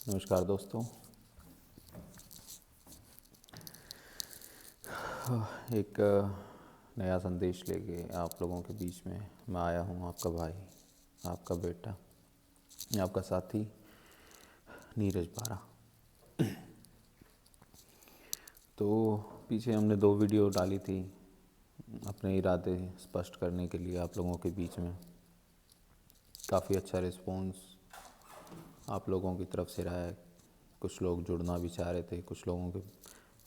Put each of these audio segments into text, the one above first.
नमस्कार दोस्तों। एक नया संदेश लेके आप लोगों के बीच में मैं आया हूँ। आपका भाई, आपका बेटा, आपका साथी नीरज बारा। तो पीछे हमने 2 वीडियो डाली थी अपने इरादे स्पष्ट करने के लिए आप लोगों के बीच में। काफ़ी अच्छा रिस्पॉन्स आप लोगों की तरफ से रहा है। कुछ लोग जुड़ना भी चाह रहे थे, कुछ लोगों के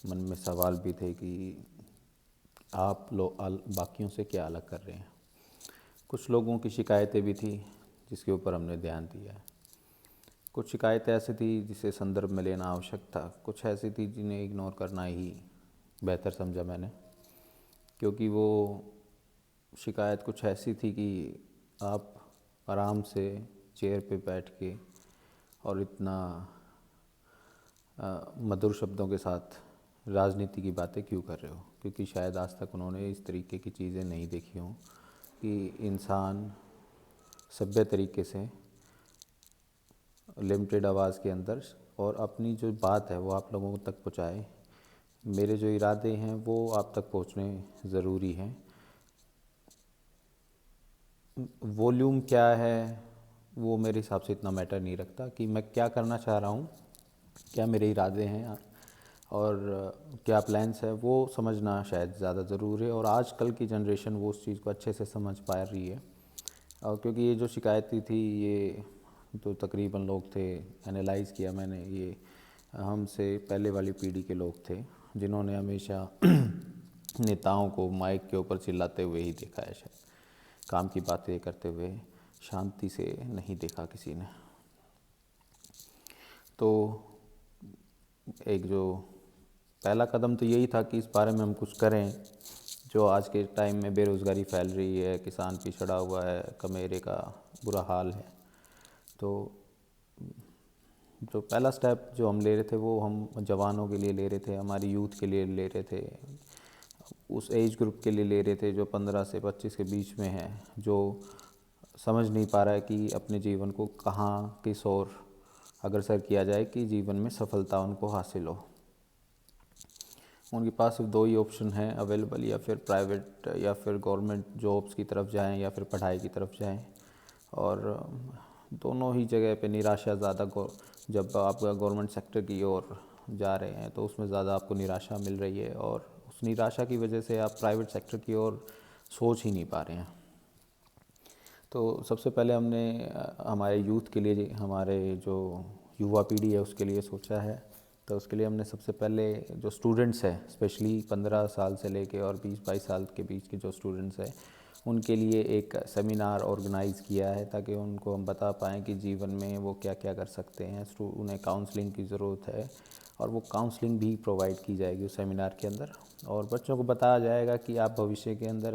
मन में सवाल भी थे कि आप लोग बाकियों से क्या अलग कर रहे हैं। कुछ लोगों की शिकायतें भी थी जिसके ऊपर हमने ध्यान दिया है। कुछ शिकायतें ऐसी थी जिसे संदर्भ में लेना आवश्यक था, कुछ ऐसी थी जिन्हें इग्नोर करना ही बेहतर समझा मैंने, क्योंकि वो शिकायत कुछ ऐसी थी कि आप आराम से चेयर पे बैठ के और इतना मधुर शब्दों के साथ राजनीति की बातें क्यों कर रहे हो, क्योंकि शायद आज तक उन्होंने इस तरीके की चीज़ें नहीं देखी हों कि इंसान सभ्य तरीके से लिमिटेड आवाज़ के अंदर और अपनी जो बात है वो आप लोगों तक पहुँचाए। मेरे जो इरादे हैं वो आप तक पहुँचने ज़रूरी हैं। वॉल्यूम क्या है वो मेरे हिसाब से इतना मैटर नहीं रखता कि मैं क्या करना चाह रहा हूँ, क्या मेरे इरादे हैं और क्या प्लान्स है, वो समझना शायद ज़्यादा ज़रूरी है। और आजकल की जनरेशन वो उस चीज़ को अच्छे से समझ पा रही है। और क्योंकि ये जो शिकायतें थी ये तो तकरीबन लोग थे, एनालाइज़ किया मैंने, ये हमसे पहले वाली पीढ़ी के लोग थे जिन्होंने हमेशा नेताओं को माइक के ऊपर चिल्लाते हुए ही देखा है। शायद काम की बातें करते हुए शांति से नहीं देखा किसी ने। तो एक जो पहला कदम तो यही था कि इस बारे में हम कुछ करें। जो आज के टाइम में बेरोज़गारी फैल रही है, किसान पिछड़ा हुआ है, कमेरे का बुरा हाल है, तो जो पहला स्टेप जो हम ले रहे थे वो हम जवानों के लिए ले रहे थे, हमारी यूथ के लिए ले रहे थे, उस एज ग्रुप के लिए ले रहे थे जो 15 से 25 के बीच में है, जो समझ नहीं पा रहा है कि अपने जीवन को कहाँ किस ओर अग्रसर किया जाए कि जीवन में सफलता उनको हासिल हो। उनके पास सिर्फ 2 ही ऑप्शन हैं अवेलेबल, या फिर प्राइवेट या फिर गवर्नमेंट जॉब्स की तरफ जाएं या फिर पढ़ाई की तरफ जाएं। और दोनों ही जगह पे निराशा ज़्यादा, जब आप गवर्नमेंट सेक्टर की ओर जा रहे हैं तो उसमें ज़्यादा आपको निराशा मिल रही है और उस निराशा की वजह से आप प्राइवेट सेक्टर की ओर सोच ही नहीं पा रहे हैं। तो सबसे पहले हमने हमारे यूथ के लिए, हमारे जो युवा पीढ़ी है उसके लिए सोचा है। तो उसके लिए हमने सबसे पहले जो स्टूडेंट्स हैं, स्पेशली 15 साल से लेके और 20-22 साल के बीच के जो स्टूडेंट्स हैं, उनके लिए एक सेमिनार ऑर्गेनाइज़ किया है ताकि उनको हम बता पाएँ कि जीवन में वो क्या क्या कर सकते हैं। उन्हें काउंसलिंग की ज़रूरत है और वो काउंसलिंग भी प्रोवाइड की जाएगी उस सेमिनार के अंदर। और बच्चों को बताया जाएगा कि आप भविष्य के अंदर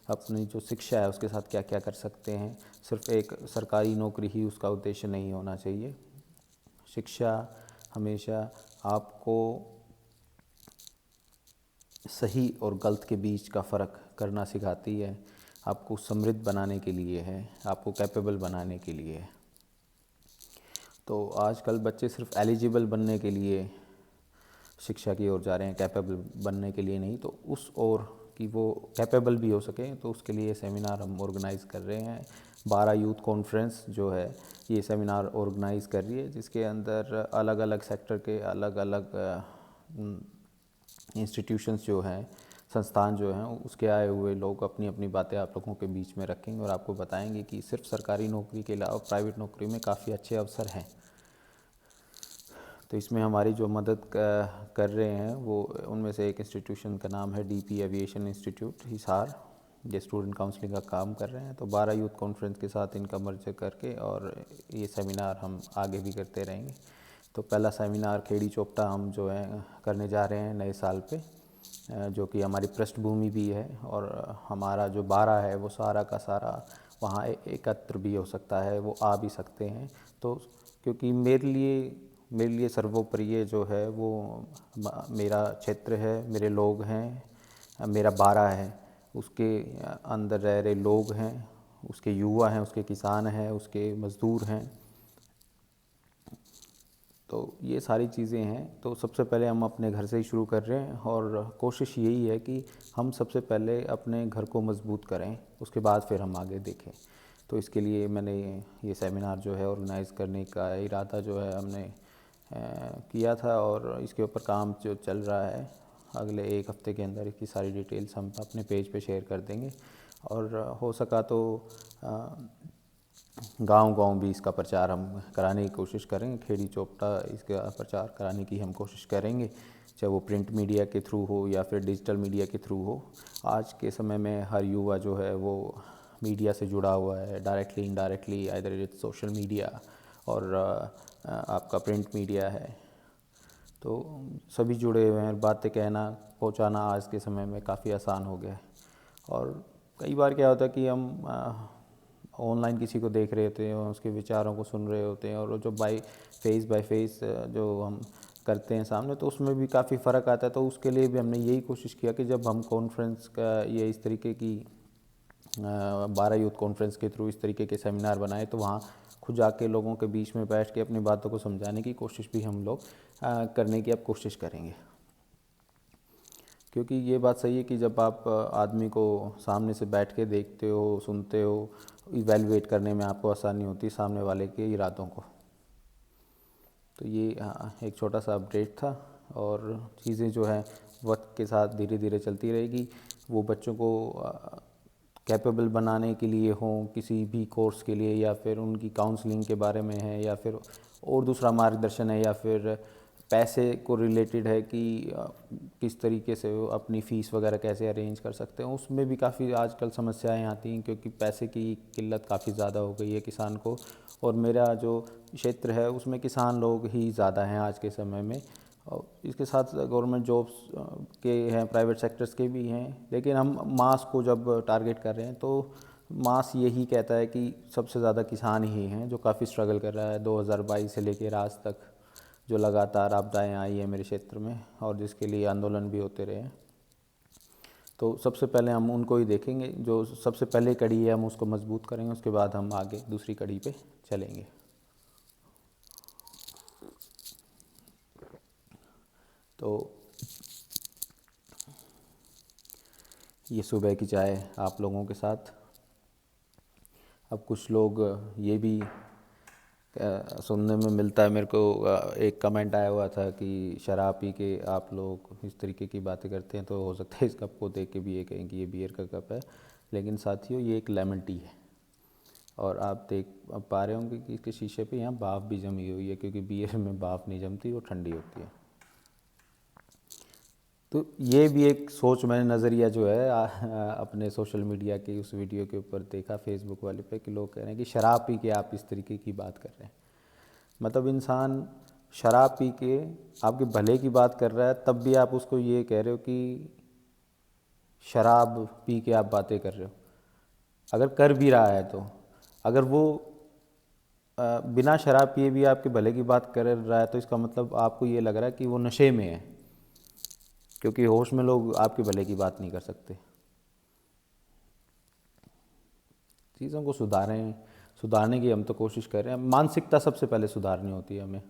अपनी जो शिक्षा है उसके साथ क्या क्या कर सकते हैं। सिर्फ एक सरकारी नौकरी ही उसका उद्देश्य नहीं होना चाहिए। शिक्षा हमेशा आपको सही और गलत के बीच का फ़र्क करना सिखाती है, आपको समृद्ध बनाने के लिए है, आपको कैपेबल बनाने के लिए है। तो आजकल बच्चे सिर्फ एलिजिबल बनने के लिए शिक्षा की ओर जा रहे हैं, कैपेबल बनने के लिए नहीं। तो उस ओर कि वो कैपेबल भी हो सके, तो उसके लिए सेमिनार हम ऑर्गेनाइज़ कर रहे हैं। 12 यूथ कॉन्फ्रेंस जो है ये सेमिनार ऑर्गेनाइज़ कर रही है, जिसके अंदर अलग अलग सेक्टर के अलग अलग इंस्टीट्यूशंस जो हैं, संस्थान जो हैं, उसके आए हुए लोग अपनी अपनी बातें आप लोगों के बीच में रखेंगे और आपको बताएंगे कि सिर्फ सरकारी नौकरी के अलावा प्राइवेट नौकरी में काफ़ी अच्छे अवसर हैं। तो इसमें हमारी जो मदद कर रहे हैं वो, उनमें से एक इंस्टीट्यूशन का नाम है डीपी एविएशन इंस्टीट्यूट हिसार, ये स्टूडेंट काउंसलिंग का काम कर रहे हैं। तो 12 यूथ कॉन्फ्रेंस के साथ इनका मर्ज करके और ये सेमिनार हम आगे भी करते रहेंगे। तो पहला सेमिनार खेड़ी चोपटा हम जो है करने जा रहे हैं नए साल पे, जो कि हमारी पृष्ठभूमि भी है। और हमारा जो 12 है वो सारा का सारा वहाँ एकत्र भी हो सकता है, वो आ भी सकते हैं। तो क्योंकि मेरे लिए सर्वोपरि ये जो है वो मेरा क्षेत्र है, मेरे लोग हैं, मेरा 12 है, उसके अंदर रह रहे लोग हैं, उसके युवा हैं, उसके किसान हैं, उसके मज़दूर हैं, तो ये सारी चीज़ें हैं। तो सबसे पहले हम अपने घर से ही शुरू कर रहे हैं और कोशिश यही है कि हम सबसे पहले अपने घर को मजबूत करें, उसके बाद फिर हम आगे देखें। तो इसके लिए मैंने ये सेमिनार जो है ऑर्गेनाइज़ करने का इरादा जो है हमने किया था और इसके ऊपर काम जो चल रहा है, अगले 1 हफ़्ते के अंदर इसकी सारी डिटेल्स हम अपने पेज पे शेयर कर देंगे। और हो सका तो गांव-गांव भी इसका प्रचार हम कराने की कोशिश करेंगे, खेड़ी चौपटा इसका प्रचार कराने की हम कोशिश करेंगे, चाहे वो प्रिंट मीडिया के थ्रू हो या फिर डिजिटल मीडिया के थ्रू हो। आज के समय में हर युवा जो है वो मीडिया से जुड़ा हुआ है, directly indirectly, either it's social media और आपका प्रिंट मीडिया है। तो सभी जुड़े हुए हैं, बातें कहना पहुंचाना आज के समय में काफ़ी आसान हो गया है। और कई बार क्या होता है कि हम ऑनलाइन किसी को देख रहे होते हैं और उसके विचारों को सुन रहे होते हैं, और जो बाय फेस जो हम करते हैं सामने, तो उसमें भी काफ़ी फ़र्क आता है। तो उसके लिए भी हमने यही कोशिश किया कि जब हम कॉन्फ्रेंस का ये इस तरीके की 12 यूथ कॉन्फ्रेंस के थ्रू इस तरीके के सेमिनार बनाए, तो वहाँ खुद जाके लोगों के बीच में बैठ के अपनी बातों को समझाने की कोशिश भी हम लोग करने की अब कोशिश करेंगे। क्योंकि ये बात सही है कि जब आप आदमी को सामने से बैठ के देखते हो, सुनते हो, इवैल्यूएट करने में आपको आसानी होती है सामने वाले के इरादों को। तो ये एक छोटा सा अपडेट था, और चीज़ें जो है वक्त के साथ धीरे धीरे चलती रहेगी। वो बच्चों को कैपेबल बनाने के लिए हों, किसी भी कोर्स के लिए, या फिर उनकी काउंसलिंग के बारे में है, या फिर और दूसरा मार्गदर्शन है, या फिर पैसे को रिलेटेड है कि किस तरीके से वो अपनी फ़ीस वगैरह कैसे अरेंज कर सकते हैं, उसमें भी काफ़ी आजकल समस्याएं आती हैं, क्योंकि पैसे की किल्लत काफ़ी ज़्यादा हो गई है किसान को। और मेरा जो क्षेत्र है उसमें किसान लोग ही ज़्यादा हैं आज के समय में, और इसके साथ गवर्नमेंट जॉब्स के हैं, प्राइवेट सेक्टर्स के भी हैं। लेकिन हम मास को जब टारगेट कर रहे हैं तो मास यही कहता है कि सबसे ज़्यादा किसान ही हैं जो काफ़ी स्ट्रगल कर रहा है। 2022 से लेकर आज तक जो लगातार आपदाएं आई हैं मेरे क्षेत्र में, और जिसके लिए आंदोलन भी होते रहे हैं। तो सबसे पहले हम उनको ही देखेंगे, जो सबसे पहले कड़ी है हम उसको मजबूत करेंगे, उसके बाद हम आगे दूसरी कड़ी पे चलेंगे। तो ये सुबह की चाय आप लोगों के साथ। अब कुछ लोग ये भी सुनने में मिलता है मेरे को, एक कमेंट आया हुआ था कि शराब पी के आप लोग इस तरीके की बातें करते हैं, तो हो सकता है इस कप को देख के भी ये कहें कि ये बियर का कप है। लेकिन साथियों, ये एक लेमन टी है, और आप देख पा रहे होंगे कि इसके शीशे पे यहाँ भाप भी जमी हुई है, क्योंकि बियर में भाप नहीं जमती, वो ठंडी होती है। तो ये भी एक सोच, मैंने नज़रिया जो है अपने सोशल मीडिया के उस वीडियो के ऊपर देखा, फेसबुक वाले पे, कि लोग कह रहे हैं कि शराब पी के आप इस तरीके की बात कर रहे हैं। मतलब इंसान शराब पी के आपके भले की बात कर रहा है, तब भी आप उसको ये कह रहे हो कि शराब पी के आप बातें कर रहे हो। अगर कर भी रहा है, तो अगर वो बिना शराब पिए भी आपके भले की बात कर रहा है, तो इसका मतलब आपको ये लग रहा है कि वो नशे में है, क्योंकि होश में लोग आपके भले की बात नहीं कर सकते। चीज़ों को सुधारने की हम तो कोशिश कर रहे हैं। मानसिकता सबसे पहले सुधारनी होती है हमें,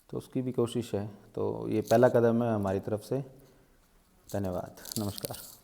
तो उसकी भी कोशिश है। तो ये पहला कदम है हमारी तरफ से। धन्यवाद, नमस्कार।